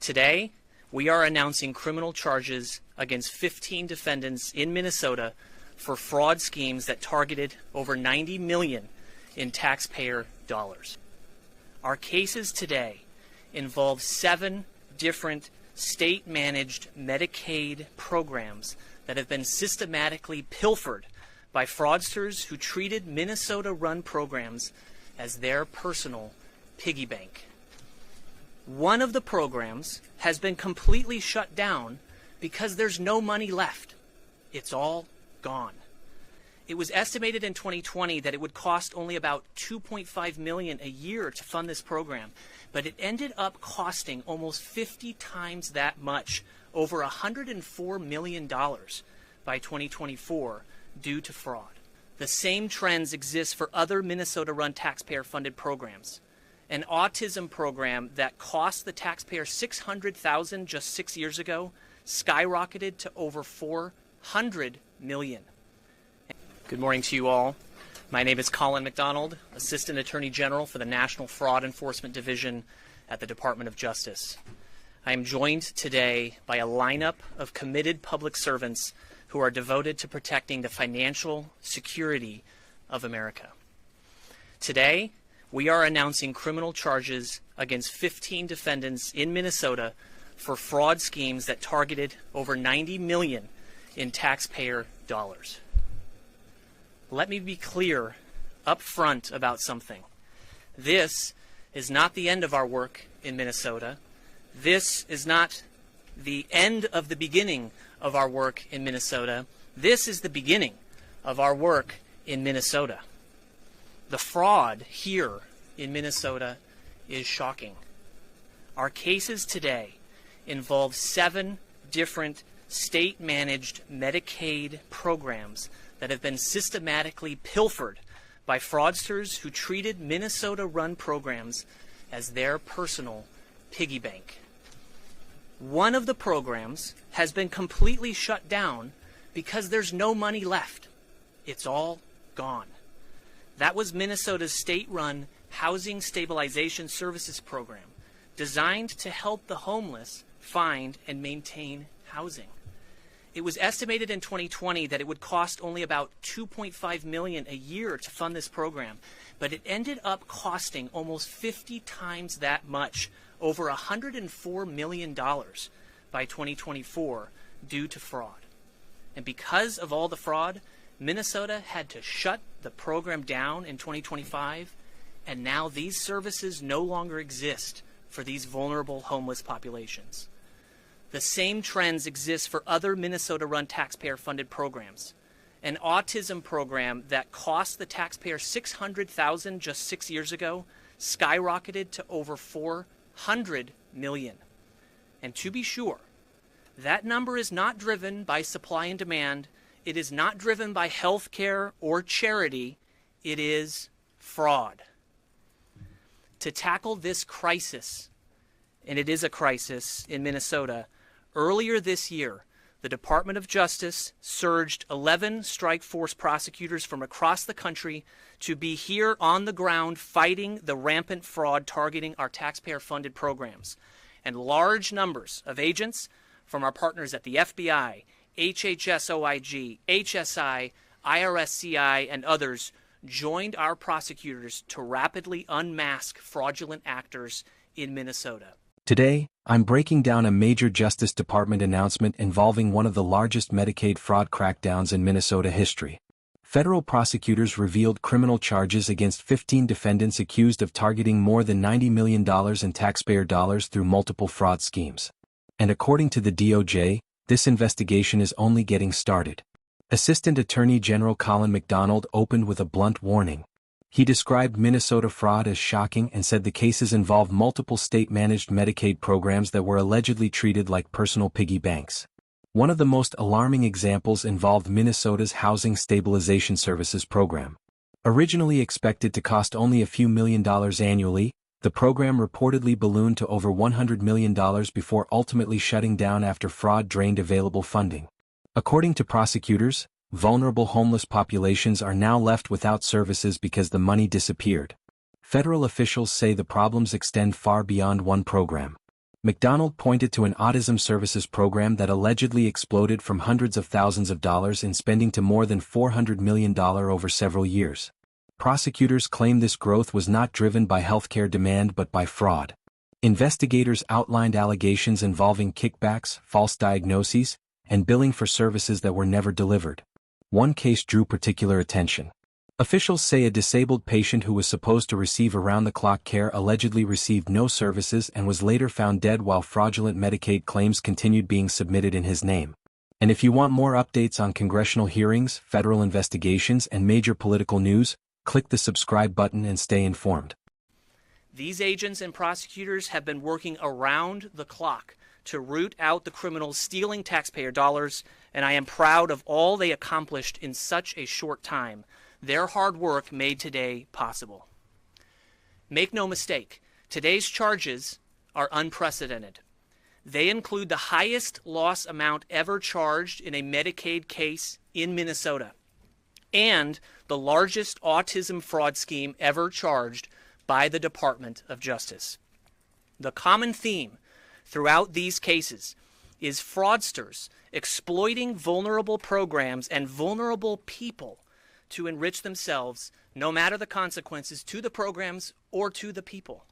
Today, we are announcing criminal charges against 15 defendants in Minnesota for fraud schemes that targeted over $90 million in taxpayer dollars. Our cases today involve 7 different state-managed Medicaid programs that have been systematically pilfered by fraudsters who treated Minnesota-run programs as their personal piggy bank. One of the programs has been completely shut down because there's no money left. It's all gone. It was estimated in 2020 that it would cost only about $2.5 million a year to fund this program, but it ended up costing almost 50 times that much, over $104 million by 2024 due to fraud. The same trends exist for other Minnesota-run taxpayer-funded programs. An autism program that cost the taxpayer $600,000 just 6 years ago skyrocketed to over $400 million. Good morning to you all. My name is Colin McDonald, Assistant Attorney General for the National Fraud Enforcement Division at the Department of Justice. I am joined today by a lineup of committed public servants who are devoted to protecting the financial security of America. Today, we are announcing criminal charges against 15 defendants in Minnesota for fraud schemes that targeted over $90 million in taxpayer dollars. Let me be clear up front about something. This is not the end of our work in Minnesota. This is not the end of the beginning of our work in Minnesota. This is the beginning of our work in Minnesota. The fraud here in Minnesota is shocking. Our cases today involve 7 different state-managed Medicaid programs that have been systematically pilfered by fraudsters who treated Minnesota-run programs as their personal piggy bank. One of the programs has been completely shut down because there's no money left. It's all gone. That was Minnesota's state-run Housing Stabilization Services program, designed to help the homeless find and maintain housing. It was estimated in 2020 that it would cost only about $2.5 million a year to fund this program, but it ended up costing almost 50 times that much, over $104 million by 2024 due to fraud. And because of all the fraud, Minnesota had to shut the program down in 2025, and now these services no longer exist for these vulnerable homeless populations. The same trends exist for other Minnesota-run taxpayer-funded programs. An autism program that cost the taxpayer $600,000 just 6 years ago skyrocketed to over $400 million. And to be sure, that number is not driven by supply and demand. It is not driven by health care or charity. It is fraud. To tackle this crisis, and it is a crisis in Minnesota, earlier this year, the Department of Justice surged 11 strike force prosecutors from across the country to be here on the ground fighting the rampant fraud targeting our taxpayer-funded programs. And large numbers of agents from our partners at the FBI, HHS-OIG, HSI, IRSCI, and others joined our prosecutors to rapidly unmask fraudulent actors in Minnesota. Today, I'm breaking down a major Justice Department announcement involving one of the largest Medicaid fraud crackdowns in Minnesota history. Federal prosecutors revealed criminal charges against 15 defendants accused of targeting more than $90 million in taxpayer dollars through multiple fraud schemes. And according to the DOJ, this investigation is only getting started. Assistant Attorney General Colin McDonald opened with a blunt warning. He described Minnesota fraud as shocking and said the cases involve multiple state-managed Medicaid programs that were allegedly treated like personal piggy banks. One of the most alarming examples involved Minnesota's Housing Stabilization Services program. Originally expected to cost only a few $1 million annually, the program reportedly ballooned to over $100 million before ultimately shutting down after fraud drained available funding. According to prosecutors, vulnerable homeless populations are now left without services because the money disappeared. Federal officials say the problems extend far beyond one program. McDonald pointed to an autism services program that allegedly exploded from hundreds of thousands of dollars in spending to more than $400 million over several years. Prosecutors claim this growth was not driven by healthcare demand but by fraud. Investigators outlined allegations involving kickbacks, false diagnoses, and billing for services that were never delivered. One case drew particular attention. Officials say a disabled patient who was supposed to receive around-the-clock care allegedly received no services and was later found dead while fraudulent Medicaid claims continued being submitted in his name. And if you want more updates on congressional hearings, federal investigations, and major political news, click the subscribe button and stay informed. These agents and prosecutors have been working around the clock to root out the criminals stealing taxpayer dollars, and I am proud of all they accomplished in such a short time. Their hard work made today possible. Make no mistake, today's charges are unprecedented. They include the highest loss amount ever charged in a Medicaid case in Minnesota, and the largest autism fraud scheme ever charged by the Department of Justice. The common theme throughout these cases is fraudsters exploiting vulnerable programs and vulnerable people to enrich themselves, no matter the consequences to the programs or to the people.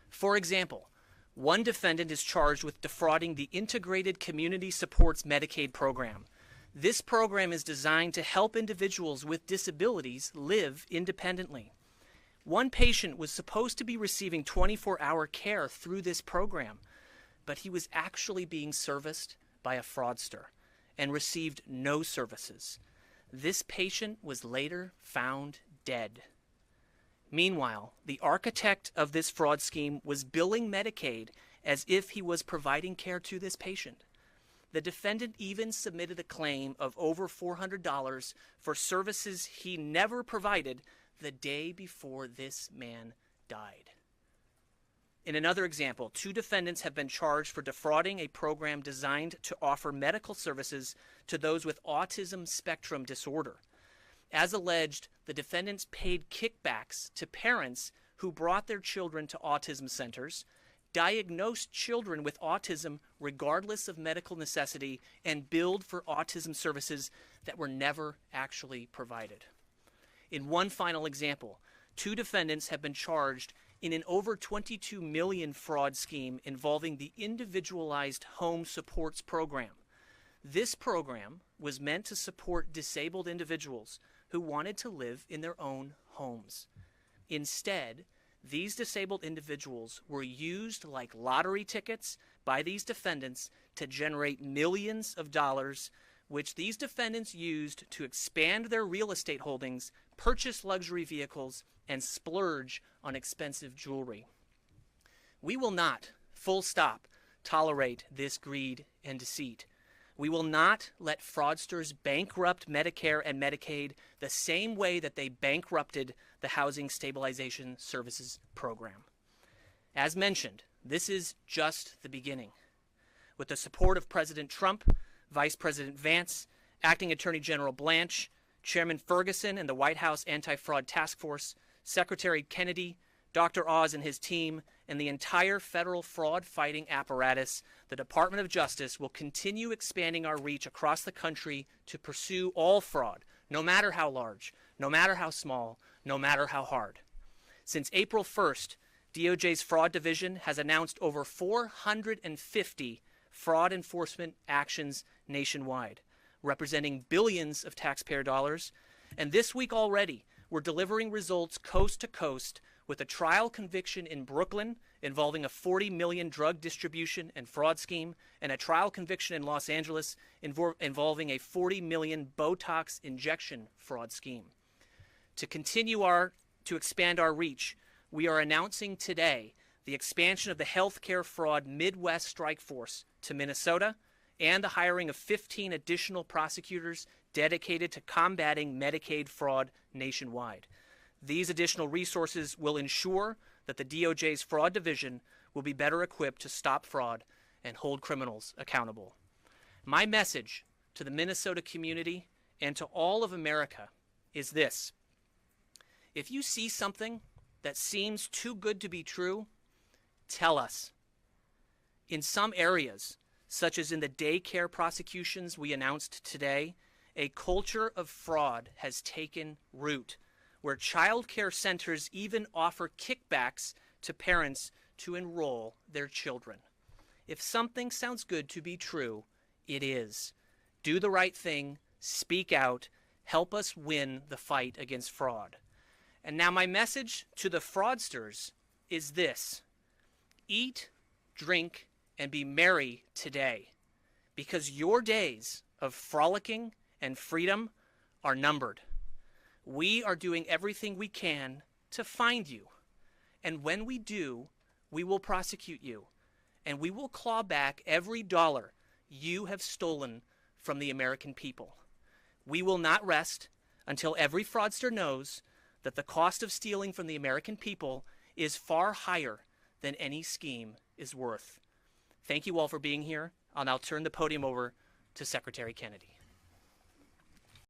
For example, one defendant is charged with defrauding the Integrated Community Supports Medicaid program. This program is designed to help individuals with disabilities live independently. One patient was supposed to be receiving 24-hour care through this program, but he was actually being serviced by a fraudster and received no services. This patient was later found dead. Meanwhile, the architect of this fraud scheme was billing Medicaid as if he was providing care to this patient. The defendant even submitted a claim of over $400 for services he never provided the day before this man died. In another example, two defendants have been charged for defrauding a program designed to offer medical services to those with autism spectrum disorder. As alleged, the defendants paid kickbacks to parents who brought their children to autism centers, diagnosed children with autism regardless of medical necessity, and billed for autism services that were never actually provided. In one final example, two defendants have been charged in an over $22 million fraud scheme involving the Individualized Home Supports Program. This program was meant to support disabled individuals who wanted to live in their own homes. Instead, these disabled individuals were used like lottery tickets by these defendants to generate millions of dollars, which these defendants used to expand their real estate holdings, purchase luxury vehicles, and splurge on expensive jewelry. We will not, full stop, tolerate this greed and deceit. We will not let fraudsters bankrupt Medicare and Medicaid the same way that they bankrupted the Housing Stabilization Services Program. As mentioned, this is just the beginning. With the support of President Trump, Vice President Vance, Acting Attorney General Blanche, Chairman Ferguson and the White House Anti-Fraud Task Force, Secretary Kennedy, Dr. Oz and his team, and the entire federal fraud-fighting apparatus, the Department of Justice will continue expanding our reach across the country to pursue all fraud, no matter how large, no matter how small, no matter how hard. Since April 1st, DOJ's Fraud Division has announced over 450 fraud enforcement actions nationwide, representing billions of taxpayer dollars. And this week already, we're delivering results coast to coast with a trial conviction in Brooklyn involving a $40 million drug distribution and fraud scheme, and a trial conviction in Los Angeles involving a $40 million Botox injection fraud scheme. To expand our reach, we are announcing today the expansion of the healthcare fraud Midwest Strike Force to Minnesota and the hiring of 15 additional prosecutors dedicated to combating Medicaid fraud nationwide. These additional resources will ensure that the DOJ's Fraud Division will be better equipped to stop fraud and hold criminals accountable. My message to the Minnesota community and to all of America is this: if you see something that seems too good to be true, tell us. In some areas, such as in the daycare prosecutions we announced today, a culture of fraud has taken root, where child care centers even offer kickbacks to parents to enroll their children. If something sounds good to be true, it is. Do the right thing, speak out, help us win the fight against fraud. And now my message to the fraudsters is this: eat, drink, and be merry today, because your days of frolicking and freedom are numbered. We are doing everything we can to find you, and when we do, we will prosecute you, and we will claw back every dollar you have stolen from the American people. We will not rest until every fraudster knows that the cost of stealing from the American people is far higher than any scheme is worth. Thank you all for being here. I'll now turn the podium over to Secretary Kennedy.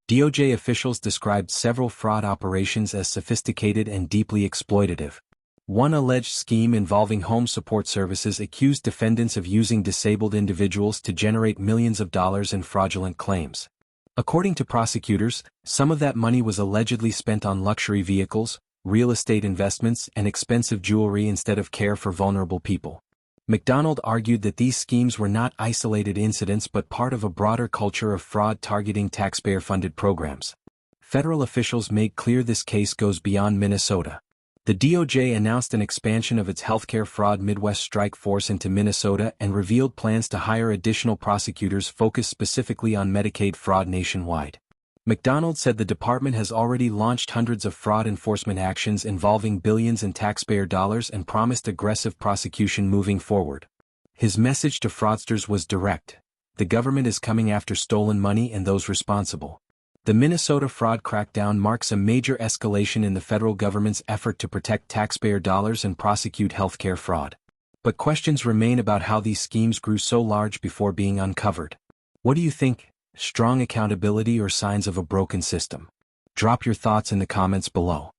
DOJ officials described several fraud operations as sophisticated and deeply exploitative. One alleged scheme involving home support services accused defendants of using disabled individuals to generate millions of dollars in fraudulent claims. According to prosecutors, some of that money was allegedly spent on luxury vehicles, real estate investments, and expensive jewelry instead of care for vulnerable people. McDonald argued that these schemes were not isolated incidents but part of a broader culture of fraud targeting taxpayer-funded programs. Federal officials made clear this case goes beyond Minnesota. The DOJ announced an expansion of its healthcare fraud Midwest strike force into Minnesota and revealed plans to hire additional prosecutors focused specifically on Medicaid fraud nationwide. McDonald said the department has already launched hundreds of fraud enforcement actions involving billions in taxpayer dollars and promised aggressive prosecution moving forward. His message to fraudsters was direct: the government is coming after stolen money and those responsible. The Minnesota fraud crackdown marks a major escalation in the federal government's effort to protect taxpayer dollars and prosecute healthcare fraud. But questions remain about how these schemes grew so large before being uncovered. What do you think? Strong accountability or signs of a broken system? Drop your thoughts in the comments below.